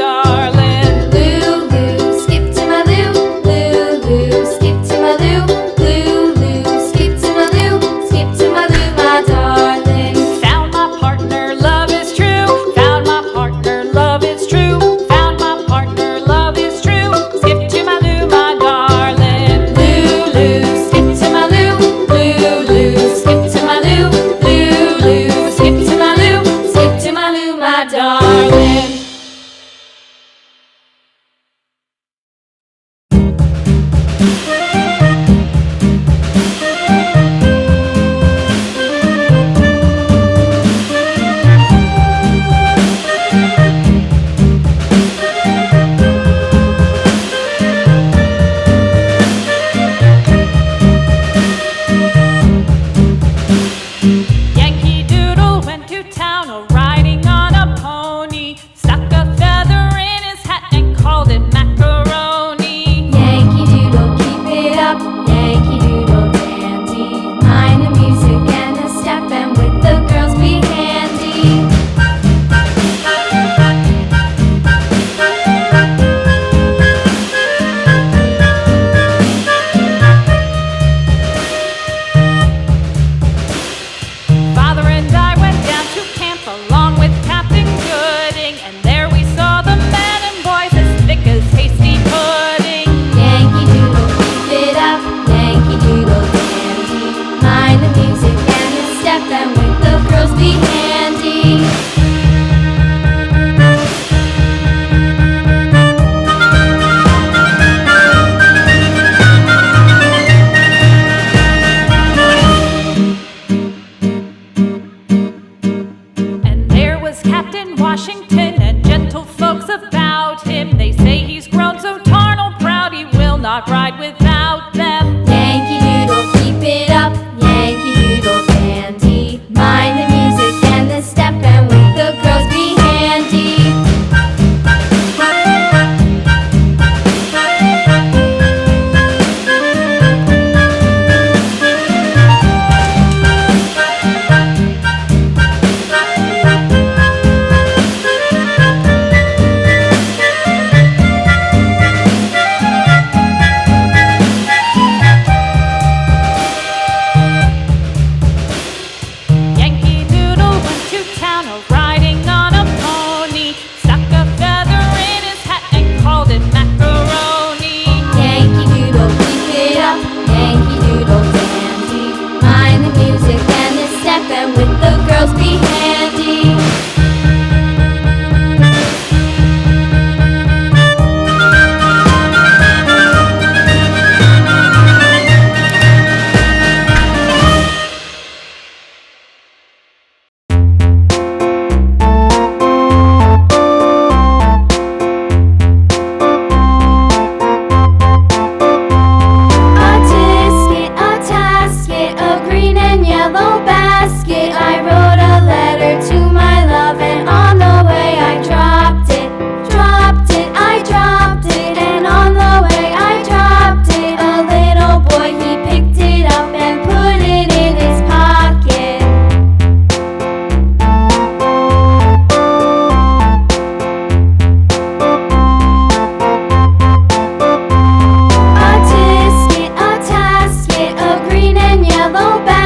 darling. Lulu, skip to my Lou. Lulu, skip to my Lou. Lulu, skip to my Lou. Skip to my Lou, my darling. Found my partner, love is true. Found my partner, love is true. Found my partner, love is true. Skip to my Lou, my darling. Lulu, skip to my Lou. Lulu, skip to my Lou. Lulu, skip to my Lou. Skip to my Lou, my darling. Yankee Doodle went to town riding on a pony. Stuck a feather in his hat and called it macaroni. Yankee Doodle, keep it up. Yankee Doodle dandy. Mind the music and the step, and with the girls be handy. Father and I went down to camp along with Captain Gooding, and there we saw the men and boys as thick as hasty pudding. Yankee Doodle, keep it up. Yankee Doodle dandy. Mind the music and the step, and with the girls be handy. And there was Captain Washington and gentle folks about him. They say he's grown so tarnal proud he will not ride without them. Yankee Doodle, keep it up. Yankee Doodle dandy. Mind the music and the step, and with the girls be handy. Yankee Doodle went to town riding on a pony. Stuck a feather in his hat and called it macaroni. Yankee Doodle, keep it up. Yankee Doodle dandy. Mind the music and the step, and with the girls be handy. A tisket, a tasket, a green and yellow basket. I wrote a letter to my love, and on the way I dropped it. I dropped it, and on the way I dropped it. A little boy, he picked it up and put it in his pocket. A tisket, a tasket, a green and yellow basket.